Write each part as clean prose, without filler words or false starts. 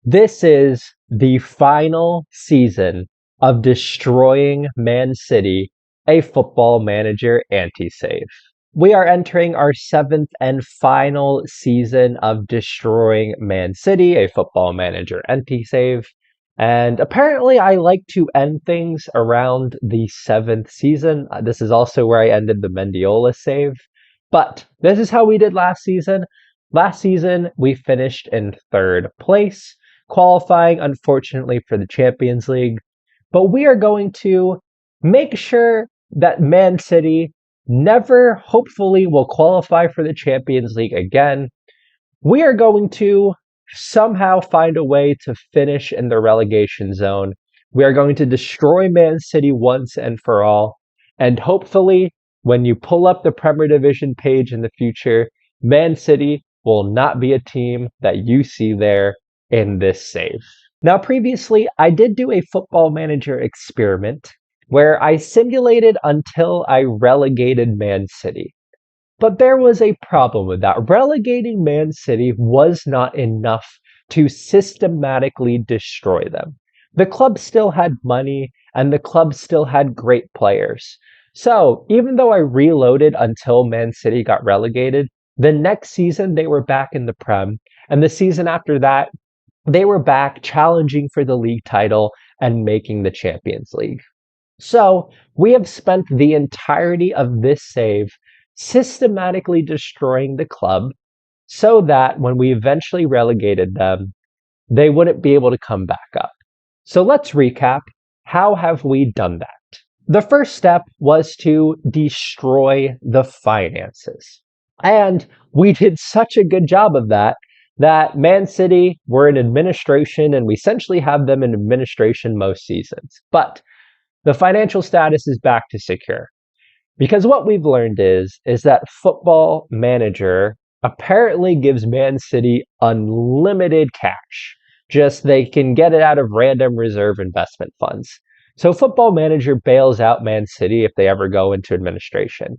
This is the final season of destroying Man City, a football manager anti-save. We are entering our seventh and final season of destroying Man City, a football manager anti-save. And apparently I like to end things around the seventh season. This is also where I ended the Mendiola save. But this is how we did last season. Last season, we finished in third place, qualifying, unfortunately, for the Champions League. But we are going to make sure that Man City never, hopefully, will qualify for the Champions League again. We are going to somehow find a way to finish in the relegation zone. We are going to destroy Man City once and for all. And hopefully, when you pull up the Premier Division page in the future, Man City will not be a team that you see there in this save. Now, previously, I did do a football manager experiment where I simulated until I relegated Man City. But there was a problem with that. Relegating Man City was not enough to systematically destroy them. The club still had money and the club still had great players. So even though I reloaded until Man City got relegated, the next season they were back in the Prem, and the season after that, they were back challenging for the league title and making the Champions League. So we have spent the entirety of this save systematically destroying the club so that when we eventually relegated them, they wouldn't be able to come back up. So let's recap. How have we done that? The first step was to destroy the finances. And we did such a good job of that Man City were in administration, and we essentially have them in administration most seasons. But the financial status is back to secure. Because what we've learned is that Football Manager apparently gives Man City unlimited cash. Just they can get it out of random reserve investment funds. So Football Manager bails out Man City if they ever go into administration.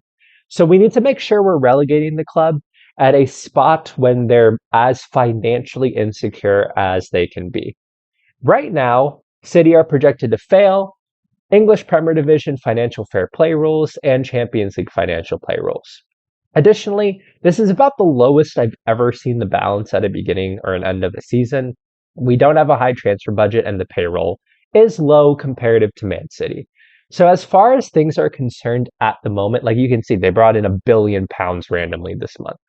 So we need to make sure we're relegating the club at a spot when they're as financially insecure as they can be. Right now, City are projected to fail English Premier Division financial fair play rules, and Champions League financial play rules. Additionally, this is about the lowest I've ever seen the balance at a beginning or an end of a season. We don't have a high transfer budget, and the payroll is low comparative to Man City. So as far as things are concerned at the moment, like you can see, they brought in £1 billion randomly this month.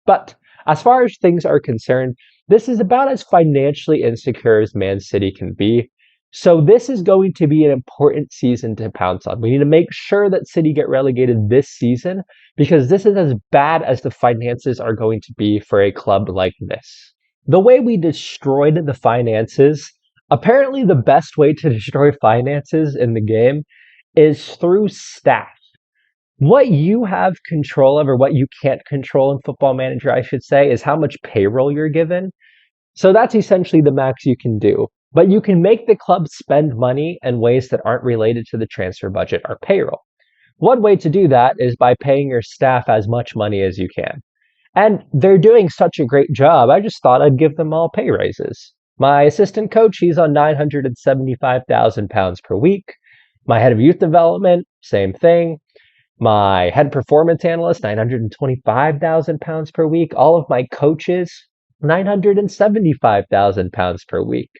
But as far as things are concerned, this is about as financially insecure as Man City can be. So this is going to be an important season to pounce on. We need to make sure that City get relegated this season because this is as bad as the finances are going to be for a club like this. The way we destroyed the finances, apparently the best way to destroy finances in the game is through staff. What you have control of, or what you can't control in Football Manager, I should say, is how much payroll you're given. So that's essentially the max you can do. But you can make the club spend money in ways that aren't related to the transfer budget or payroll. One way to do that is by paying your staff as much money as you can. And they're doing such a great job, I just thought I'd give them all pay raises. My assistant coach, he's on £975,000 per week. My head of youth development, same thing. My head performance analyst, £925,000 per week. All of my coaches, £975,000 per week.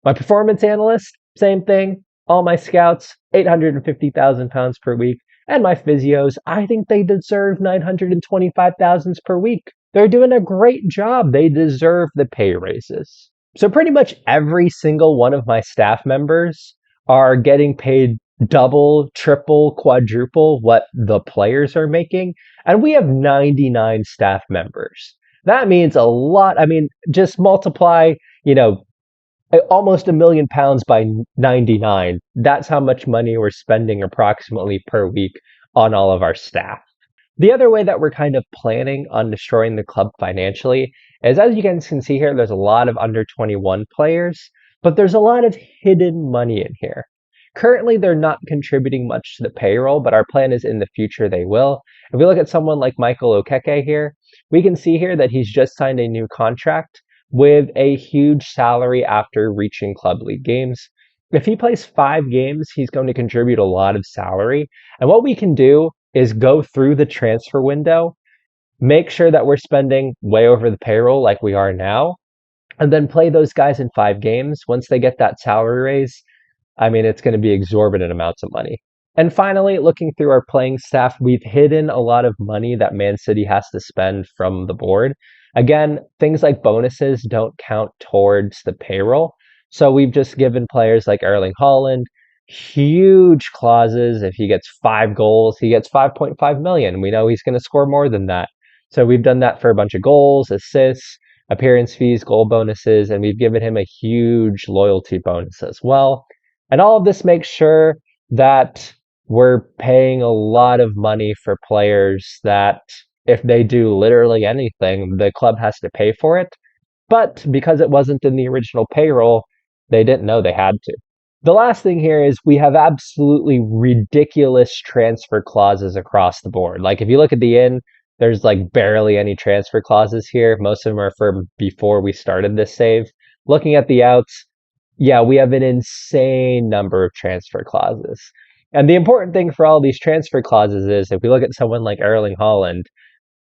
My performance analyst, same thing. All my scouts, £850,000 per week. And my physios, I think they deserve $925,000 per week. They're doing a great job. They deserve the pay raises. So pretty much every single one of my staff members are getting paid double, triple, quadruple what the players are making. And we have 99 staff members. That means a lot. I mean, just multiply, almost £1 million by 99. That's how much money we're spending approximately per week on all of our staff. The other way that we're kind of planning on destroying the club financially is, as you guys can see here, there's a lot of under 21 players, but there's a lot of hidden money in here. Currently, they're not contributing much to the payroll, but our plan is in the future they will. If we look at someone like Michael Okeke here, we can see here that he's just signed a new contract. with a huge salary after reaching club league games. If he plays 5 games, he's going to contribute a lot of salary. And what we can do is go through the transfer window, make sure that we're spending way over the payroll like we are now, and then play those guys in 5 games. Once they get that salary raise, I mean, it's going to be exorbitant amounts of money. And finally, looking through our playing staff, we've hidden a lot of money that Man City has to spend from the board. Again, things like bonuses don't count towards the payroll. So we've just given players like Erling Haaland huge clauses. If he gets 5 goals, he gets 5.5 million. We know he's going to score more than that. So we've done that for a bunch of goals, assists, appearance fees, goal bonuses, and we've given him a huge loyalty bonus as well. And all of this makes sure that we're paying a lot of money for players that if they do literally anything, the club has to pay for it. But because it wasn't in the original payroll, they didn't know they had to. The last thing here is we have absolutely ridiculous transfer clauses across the board. Like if you look at the in, there's like barely any transfer clauses here. Most of them are from before we started this save. Looking at the outs, yeah, we have an insane number of transfer clauses. And the important thing for all these transfer clauses is if we look at someone like Erling Haaland,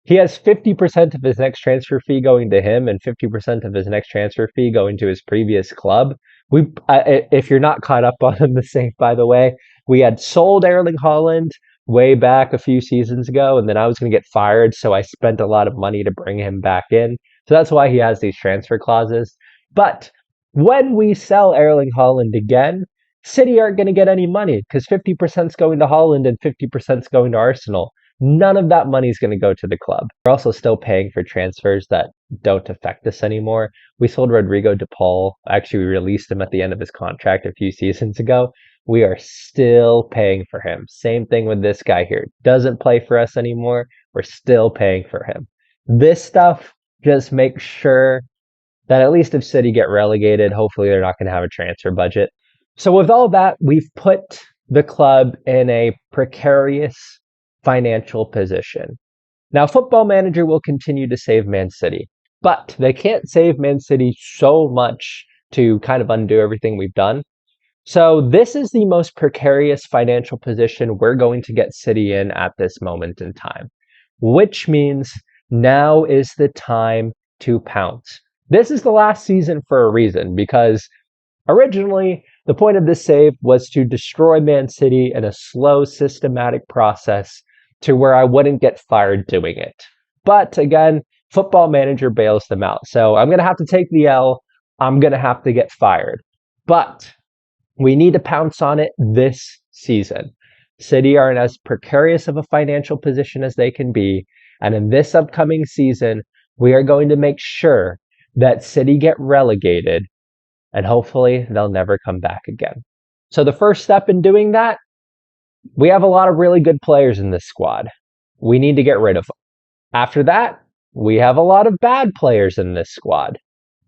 he has 50% of his next transfer fee going to him and 50% of his next transfer fee going to his previous club. If you're not caught up on the same, by the way, we had sold Erling Haaland way back a few seasons ago, and then I was going to get fired, so I spent a lot of money to bring him back in. So that's why he has these transfer clauses. But when we sell Erling Haaland again, City aren't going to get any money because 50% is going to Haaland and 50% is going to Arsenal. None of that money is going to go to the club. We're also still paying for transfers that don't affect us anymore. We sold Rodrigo de Paul. Actually, we released him at the end of his contract a few seasons ago. We are still paying for him. Same thing with this guy here. Doesn't play for us anymore. We're still paying for him. This stuff just makes sure that at least if City get relegated, hopefully they're not going to have a transfer budget. So with all that, we've put the club in a precarious financial position. Now, Football Manager will continue to save Man City, but they can't save Man City so much to kind of undo everything we've done. So this is the most precarious financial position we're going to get City in at this moment in time, which means now is the time to pounce. This is the last season for a reason, because originally the point of this save was to destroy Man City in a slow, systematic process to where I wouldn't get fired doing it. But again, Football Manager bails them out. So I'm going to have to take the L. I'm going to have to get fired. But we need to pounce on it this season. City are in as precarious of a financial position as they can be. And in this upcoming season, we are going to make sure that City get relegated. And hopefully they'll never come back again. So the first step in doing that, we have a lot of really good players in this squad. We need to get rid of them. After that, we have a lot of bad players in this squad.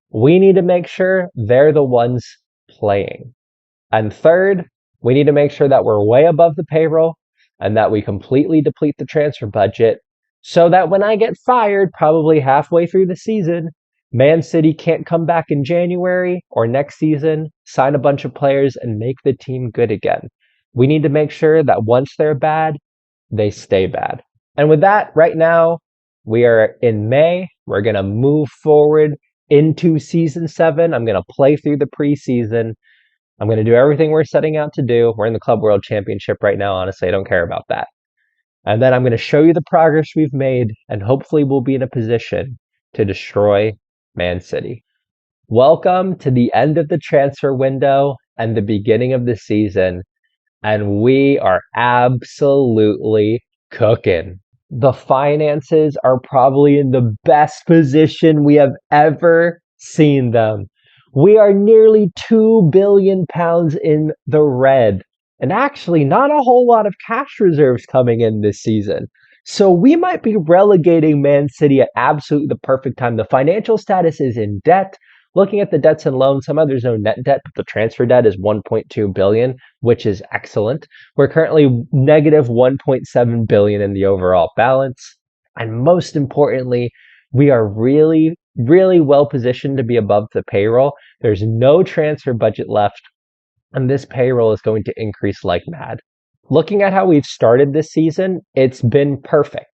We need to make sure they're the ones playing. And third, we need to make sure that we're way above the payroll and that we completely deplete the transfer budget so that when I get fired, probably halfway through the season, Man City can't come back in January or next season, sign a bunch of players, and make the team good again. We need to make sure that once they're bad, they stay bad. And with that, right now, we are in May. We're going to move forward into Season 7. I'm going to play through the preseason. I'm going to do everything we're setting out to do. We're in the Club World Championship right now. Honestly, I don't care about that. And then I'm going to show you the progress we've made, and hopefully we'll be in a position to destroy Man City. Welcome to the end of the transfer window and the beginning of the season, and we are absolutely cooking. The finances are probably in the best position we have ever seen them. We are nearly £2 billion in the red, and actually not a whole lot of cash reserves coming in this season. So we might be relegating Man City at absolutely the perfect time. The financial status is in debt. Looking at the debts and loans, somehow there's no net debt, but the transfer debt is 1.2 billion, which is excellent. We're currently negative 1.7 billion in the overall balance. And most importantly, we are really really well positioned to be above the payroll. There's no transfer budget left, and this payroll is going to increase like mad. Looking at how we've started this season, it's been perfect.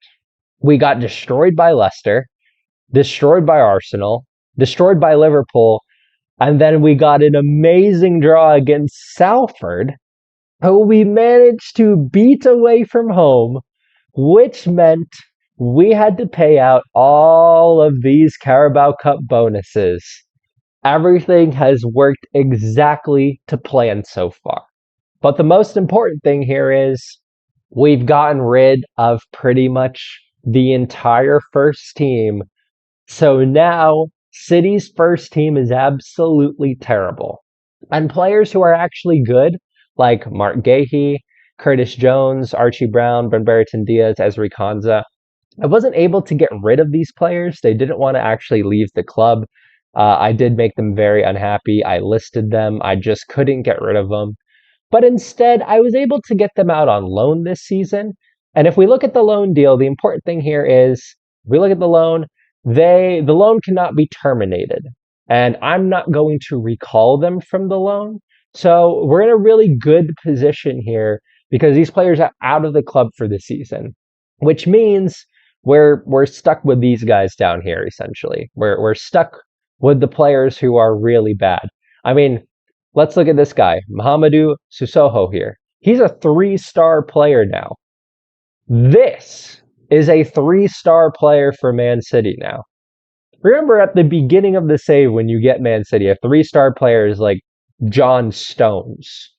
We got destroyed by Leicester, destroyed by Arsenal, destroyed by Liverpool, and then we got an amazing draw against Salford, who we managed to beat away from home, which meant we had to pay out all of these Carabao Cup bonuses. Everything has worked exactly to plan so far. But the most important thing here is we've gotten rid of pretty much the entire first team. So now City's first team is absolutely terrible. And players who are actually good, like Mark Gahey, Curtis Jones, Archie Brown, Ben Brereton Diaz, Ezri Konza, I wasn't able to get rid of these players. They didn't want to actually leave the club. I did make them very unhappy. I listed them. I just couldn't get rid of them. But instead, I was able to get them out on loan this season. And if we look at the loan deal, the important thing here is if we look at the loan, the loan cannot be terminated. And I'm not going to recall them from the loan. So we're in a really good position here because these players are out of the club for the season, which means we're stuck with these guys down here essentially. We're stuck with the players who are really bad. I mean, let's look at this guy, Mahamadou Sissoko here. He's a 3-star player now. This is a 3-star player for Man City now. Remember at the beginning of the save when you get Man City, a 3-star player is like John Stones.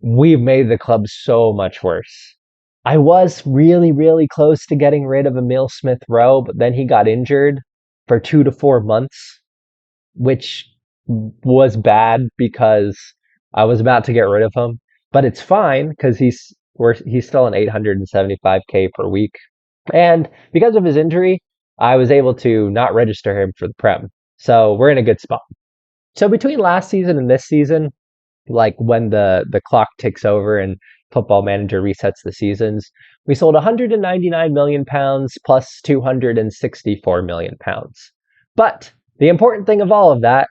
We've made the club so much worse. I was really, really close to getting rid of Emile Smith-Rowe, but then he got injured for 2 to 4 months, which was bad because I was about to get rid of him. But it's fine because he's still an 875K per week. And because of his injury, I was able to not register him for the Prem. So we're in a good spot. So between last season and this season, like when the clock ticks over and Football Manager resets the seasons, we sold 199 million pounds plus 264 million pounds. But the important thing of all of that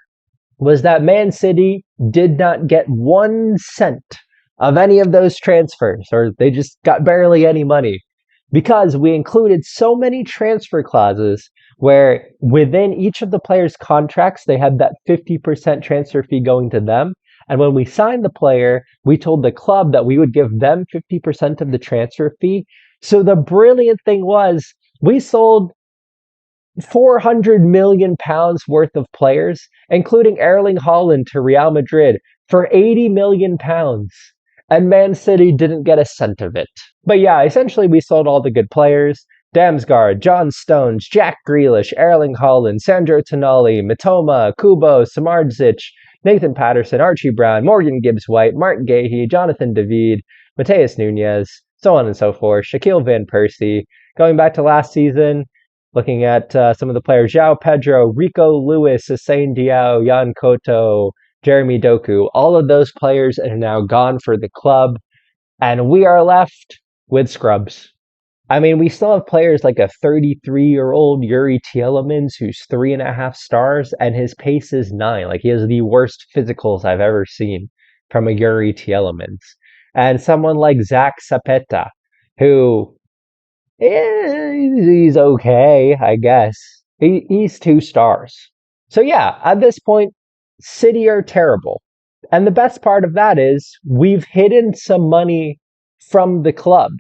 was that Man City did not get 1 cent of any of those transfers, or they just got barely any money, because we included so many transfer clauses where within each of the players' contracts, they had that 50% transfer fee going to them. And when we signed the player, we told the club that we would give them 50% of the transfer fee. So the brilliant thing was we sold 400 million pounds worth of players, including Erling Haaland to Real Madrid for 80 million pounds. And Man City didn't get a cent of it. But yeah, essentially we sold all the good players. Damsgaard, John Stones, Jack Grealish, Erling Haaland, Sandro Tonali, Mitoma, Kubo, Samardzic, Nathan Patterson, Archie Brown, Morgan Gibbs-White, Mark Gahey, Jonathan David, Mateus Nunes, so on and so forth, Shaquille Van Persie. Going back to last season, looking at some of the players, João Pedro, Rico Lewis, Hussein Diao, Jan Koto, Jeremy Doku, all of those players are now gone for the club, and we are left with scrubs. I mean, we still have players like a 33-year-old Yuri Tielemans who's 3.5 stars, and his pace is 9. Like, he has the worst physicals I've ever seen from a Yuri Tielemans. And someone like Zach Sapeta, who he's okay, I guess. He's 2 stars. So yeah, at this point, City are terrible. And the best part of that is we've hidden some money from the club.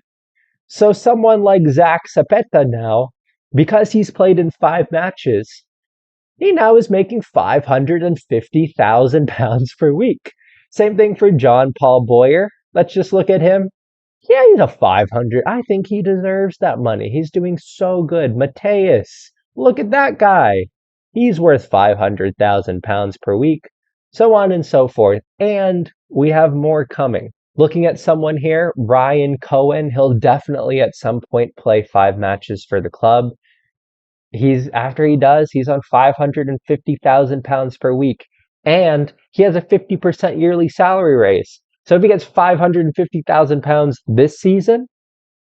So someone like Zach Sapeta now, because he's played in 5 matches, he now is making £550,000 per week. Same thing for John Paul Boyer. Let's just look at him. Yeah, he's a 500. I think he deserves that money. He's doing so good. Mateus, look at that guy. He's worth £500,000 per week. So on and so forth. And we have more coming. Looking at someone here, Ryan Cohen, he'll definitely at some point play 5 matches for the club. After he does, he's on £550,000 per week. And he has a 50% yearly salary raise. So if he gets £550,000 this season,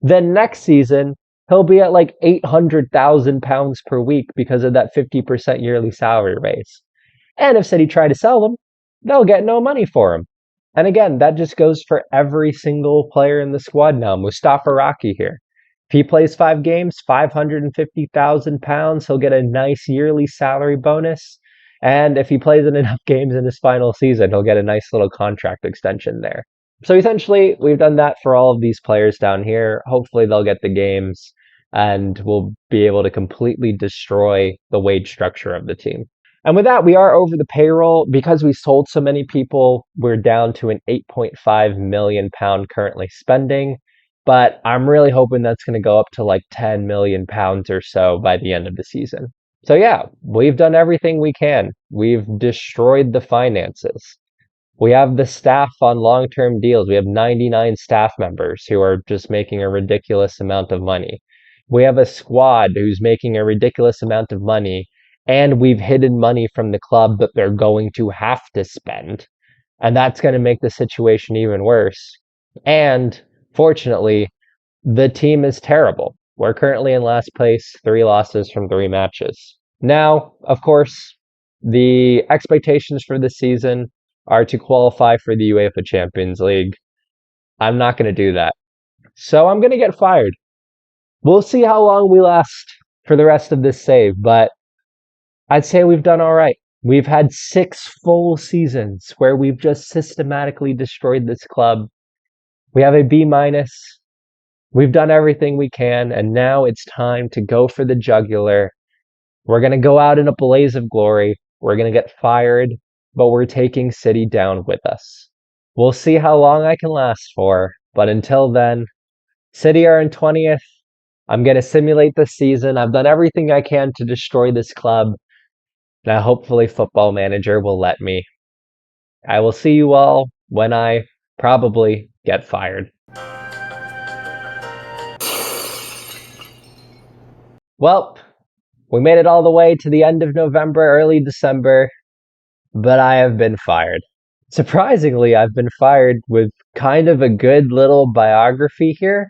then next season He'll be at like £800,000 per week because of that 50% yearly salary raise. And if City try to sell him, they'll get no money for him. And again, that just goes for every single player in the squad now. Mustafa Raki here. If he plays 5 games, £550,000, he'll get a nice yearly salary bonus. And if he plays in enough games in his final season, he'll get a nice little contract extension there. So essentially, we've done that for all of these players down here. Hopefully, they'll get the games and we'll be able to completely destroy the wage structure of the team. And with that, we are over the payroll. Because we sold so many people, we're down to an £8.5 million currently spending. But I'm really hoping that's going to go up to like £10 million or so by the end of the season. So yeah, we've done everything we can. We've destroyed the finances. We have the staff on long-term deals. We have 99 staff members who are just making a ridiculous amount of money. We have a squad who's making a ridiculous amount of money, and we've hidden money from the club that they're going to have to spend. And that's going to make the situation even worse. And fortunately, the team is terrible. We're currently in last place, 3 losses from 3 matches. Now, of course, the expectations for this season are to qualify for the UEFA Champions League. I'm not going to do that. So I'm going to get fired. We'll see how long we last for the rest of this save, but I'd say we've done all right. We've had 6 full seasons where we've just systematically destroyed this club. We have a B minus. We've done everything we can, and now it's time to go for the jugular. We're going to go out in a blaze of glory. We're going to get fired, but we're taking City down with us. We'll see how long I can last for, but until then, City are in 20th. I'm going to simulate this season. I've done everything I can to destroy this club. Now, hopefully, Football Manager will let me. I will see you all when I probably get fired. Well, we made it all the way to the end of November, early December, but I have been fired. Surprisingly, I've been fired with kind of a good little biography here.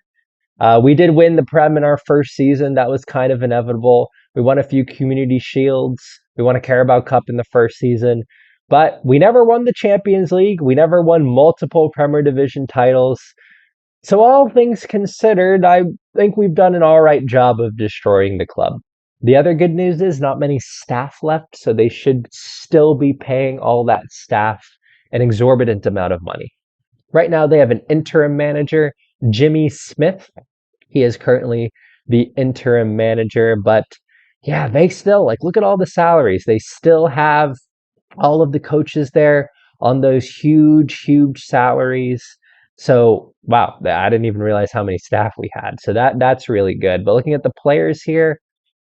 We did win the Prem in our first season. That was kind of inevitable. We won a few Community Shields. We won a Carabao Cup in the first season. But we never won the Champions League. We never won multiple Premier Division titles. So all things considered, I think we've done an all right job of destroying the club. The other good news is not many staff left, so they should still be paying all that staff an exorbitant amount of money. Right now, they have an interim manager, Jimmy Smith. He is currently the interim manager, but yeah, they still, like, look at all the salaries. They still have all of the coaches there on those huge, huge salaries. So, wow, I didn't even realize how many staff we had. So that's really good. But looking at the players here,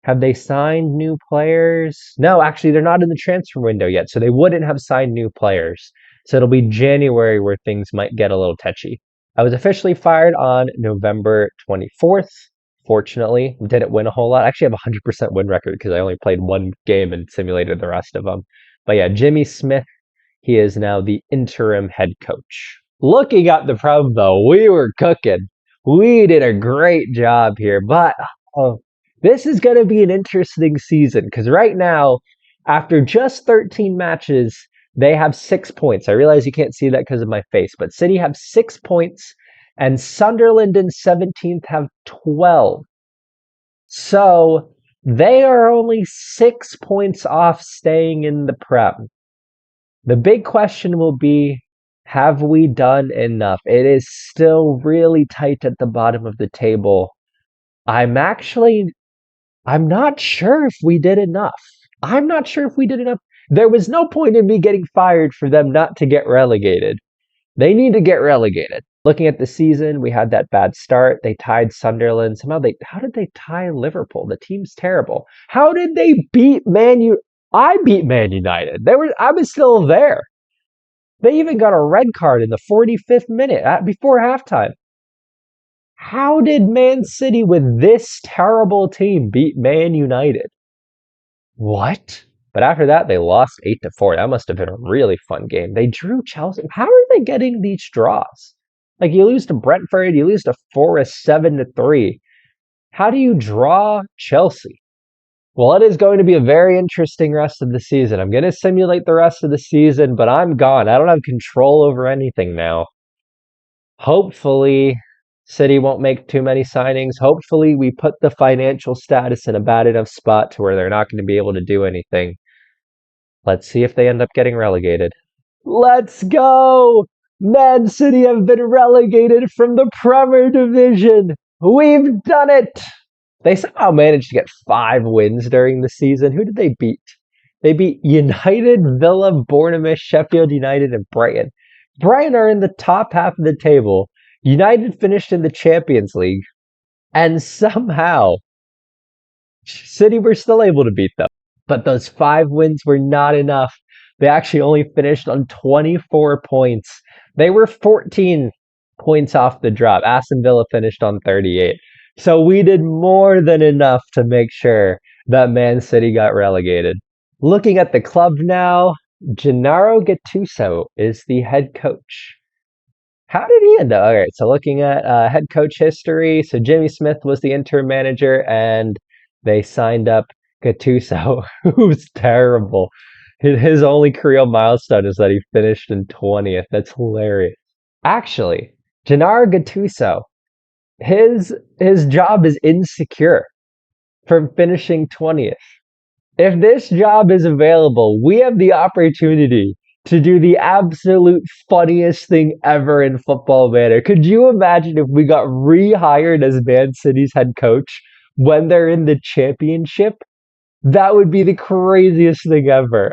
have they signed new players? No, actually, they're not in the transfer window yet, so they wouldn't have signed new players. So it'll be January where things might get a little touchy. I was officially fired on November 24th. Fortunately, didn't win a whole lot. I actually have a 100% win record because I only played 1 game and simulated the rest of them. But yeah, Jimmy Smith, he is now the interim head coach. Looking at the Prem, though, we were cooking. We did a great job here, but this is going to be an interesting season because right now, after just 13 matches, they have 6 points. I realize you can't see that because of my face, but City have 6 points and Sunderland in 17th have 12. So they are only 6 points off staying in the Prem. The big question will be, have we done enough? It is still really tight at the bottom of the table. I'm not sure if we did enough. I'm not sure if we did enough. There was no point in me getting fired for them not to get relegated. They need to get relegated. Looking at the season, we had that bad start. They tied Sunderland. How did they tie Liverpool? The team's terrible. How did they beat Man U? I beat Man United. I was still there. They even got a red card in the 45th minute before halftime. How did Man City with this terrible team beat Man United? What? But after that, they lost 8-4. That must have been a really fun game. They drew Chelsea. How are they getting these draws? Like, you lose to Brentford, you lose to Forest 7-3. How do you draw Chelsea? Well, it is going to be a very interesting rest of the season. I'm going to simulate the rest of the season, but I'm gone. I don't have control over anything now. Hopefully, City won't make too many signings. Hopefully, we put the financial status in a bad enough spot to where they're not going to be able to do anything. Let's see if they end up getting relegated. Let's go! Man City have been relegated from the Premier Division. We've done it! They somehow managed to get 5 wins during the season. Who did they beat? They beat United, Villa, Bournemouth, Sheffield United, and Brighton. Brighton are in the top half of the table. United finished in the Champions League. And somehow, City were still able to beat them. But those 5 wins were not enough. They actually only finished on 24 points. They were 14 points off the drop. Aston Villa finished on 38. So we did more than enough to make sure that Man City got relegated. Looking at the club now, Gennaro Gattuso is the head coach. How did he end up? All right, so looking at head coach history, so Jimmy Smith was the interim manager, and they signed up Gattuso, who's terrible. His only career milestone is that he finished in 20th. That's hilarious. Actually, Gennaro Gattuso, his job is insecure from finishing 20th. If this job is available, we have the opportunity to do the absolute funniest thing ever in Football Manager. Could you imagine if we got rehired as Man City's head coach when they're in the championship? That would be the craziest thing ever.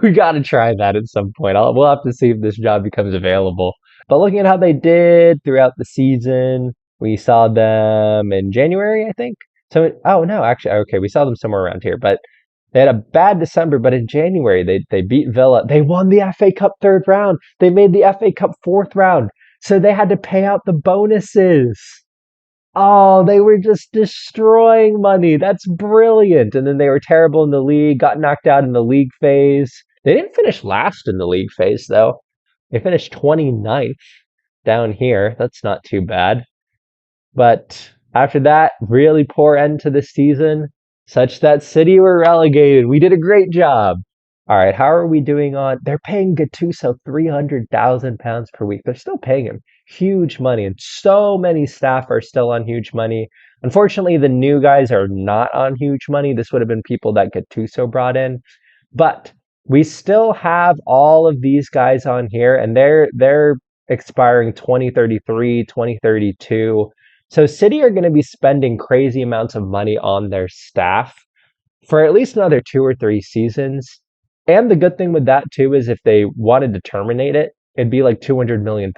We got to try that at some point. We'll have to see if this job becomes available. But looking at how they did throughout the season, we saw them in January, I think. So, oh no, actually, okay, we saw them somewhere around here. But they had a bad December, but in January, they beat Villa. They won the FA Cup 3rd round. They made the FA Cup 4th round. So they had to pay out the bonuses. Oh, they were just destroying money. That's brilliant. And then they were terrible in the league, got knocked out in the league phase. They didn't finish last in the league phase, though. They finished 29th down here. That's not too bad. But after that, really poor end to the season, such that City were relegated. We did a great job. All right, how are we doing on? They're paying Gattuso £300,000 per week. They're still paying him huge money, and so many staff are still on huge money. Unfortunately, the new guys are not on huge money. This would have been people that Gattuso brought in, but we still have all of these guys on here, and they're expiring 2033, 2032. So City are going to be spending crazy amounts of money on their staff for at least another 2 or 3 seasons. And the good thing with that too is if they wanted to terminate it, it'd be like £200 million.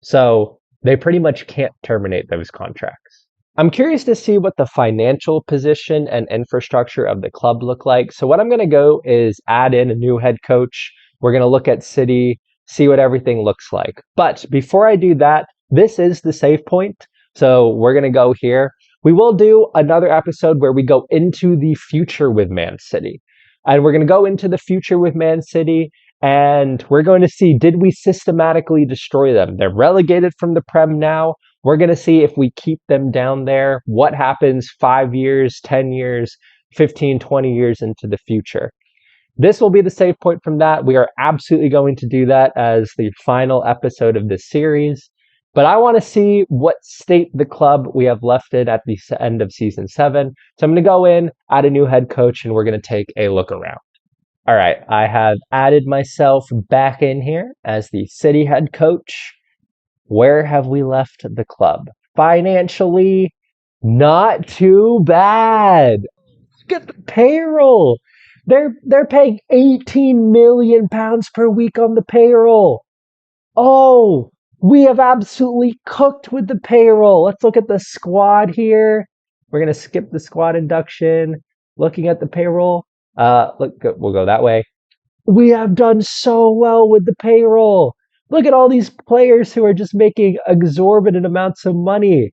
So they pretty much can't terminate those contracts. I'm curious to see what the financial position and infrastructure of the club look like. So what I'm going to go is add in a new head coach. We're going to look at City, see what everything looks like. But before I do that, this is the save point. So we're going to go here. We will do another episode where we go into the future with Man City. And we're going to go into the future with Man City, and we're going to see, did we systematically destroy them? They're relegated from the Prem now. We're going to see if we keep them down there. What happens 5 years, 10 years, 15, 20 years into the future? This will be the save point from that. We are absolutely going to do that as the final episode of this series. But I want to see what state the club we have left it at the end of season 7. So I'm going to go in, add a new head coach, and we're going to take a look around. All right, I have added myself back in here as the City head coach. Where have we left the club? Financially, not too bad. Look at the payroll. They're paying £18 million per week on the payroll. Oh, we have absolutely cooked with the payroll. Let's look at the squad here. We're going to skip the squad induction. Looking at the payroll. We'll go that way. We have done so well with the payroll. Look at all these players who are just making exorbitant amounts of money.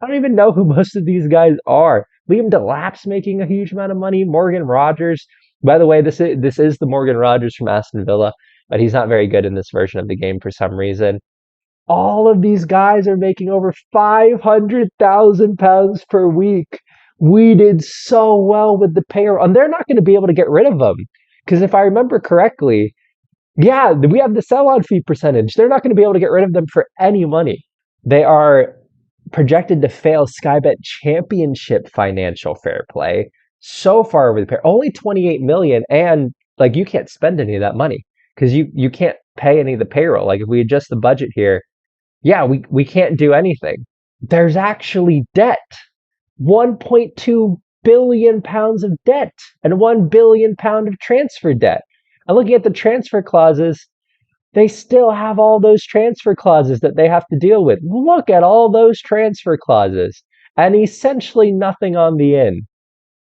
I don't even know who most of these guys are. Liam Delap's making a huge amount of money. Morgan Rogers. By the way, this is the Morgan Rogers from Aston Villa, but he's not very good in this version of the game for some reason. All of these guys are making over £500,000 per week. We did so well with the payroll, and they're not going to be able to get rid of them. Because if I remember correctly, yeah, we have the sell-on fee percentage. They're not going to be able to get rid of them for any money. They are projected to fail Skybet Championship financial fair play so far over the pair. Only 28 million, and like you can't spend any of that money because you can't pay any of the payroll. Like if we adjust the budget here, yeah, we can't do anything. There's actually debt. 1.2 billion pounds of debt and 1 billion pound of transfer debt. And looking at the transfer clauses, they still have all those transfer clauses that they have to deal with. Look at all those transfer clauses and essentially nothing on the in.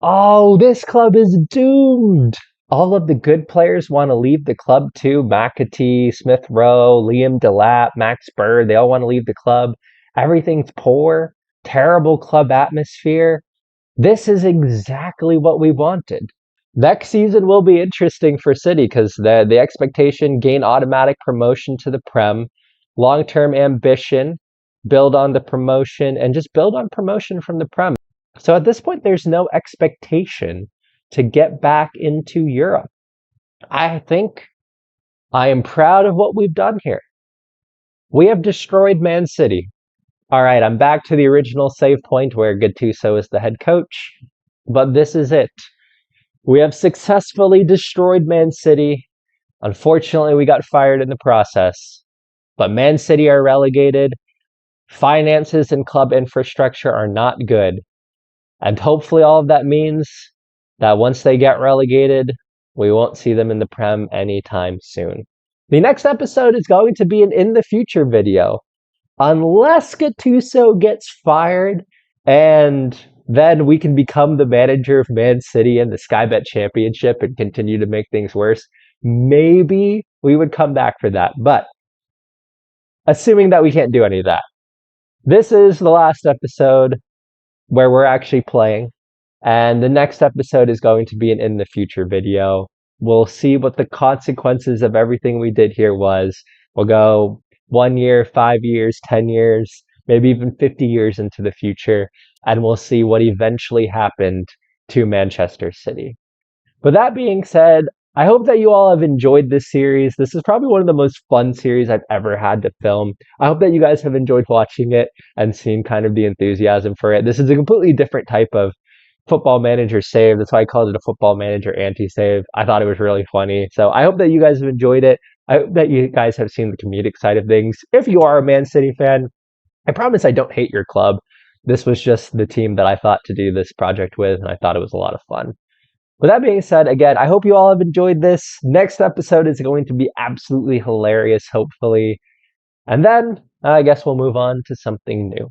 Oh, this club is doomed. All of the good players want to leave the club too. McAtee, Smith Rowe, Liam Delap, Max Bird, they all want to leave the club. Everything's poor, terrible club atmosphere. This is exactly what we wanted. Next season will be interesting for City because the expectation gain automatic promotion to the Prem, long-term ambition, build on the promotion, and just build on promotion from the Prem. So at this point, there's no expectation to get back into Europe. I think I am proud of what we've done here. We have destroyed Man City. All right, I'm back to the original save point where Gattuso is the head coach, but this is it. We have successfully destroyed Man City. Unfortunately, we got fired in the process. But Man City are relegated. Finances and club infrastructure are not good. And hopefully all of that means that once they get relegated, we won't see them in the Prem anytime soon. The next episode is going to be an In the Future video. Unless Gattuso gets fired and then we can become the manager of Man City and the Skybet Championship and continue to make things worse, maybe we would come back for that. But assuming that we can't do any of that, this is the last episode where we're actually playing. And the next episode is going to be an In the Future video. We'll see what the consequences of everything we did here was. We'll go 1 year, 5 years, 10 years, maybe even 50 years into the future, and we'll see what eventually happened to Manchester City. With that being said, I hope that you all have enjoyed this series. This is probably one of the most fun series I've ever had to film. I hope that you guys have enjoyed watching it and seeing kind of the enthusiasm for it. This is a completely different type of football manager save. That's why I called it a football manager anti-save. I thought it was really funny. So I hope that you guys have enjoyed it. I hope that you guys have seen the comedic side of things. If you are a Man City fan, I promise I don't hate your club. This was just the team that I thought to do this project with, and I thought it was a lot of fun. With that being said, again, I hope you all have enjoyed this. Next episode is going to be absolutely hilarious, hopefully. And then I guess we'll move on to something new.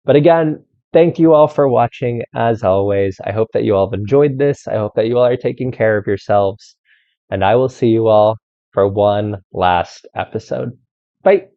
But again, thank you all for watching. As always, I hope that you all have enjoyed this. I hope that you all are taking care of yourselves. And I will see you all for one last episode. Bye.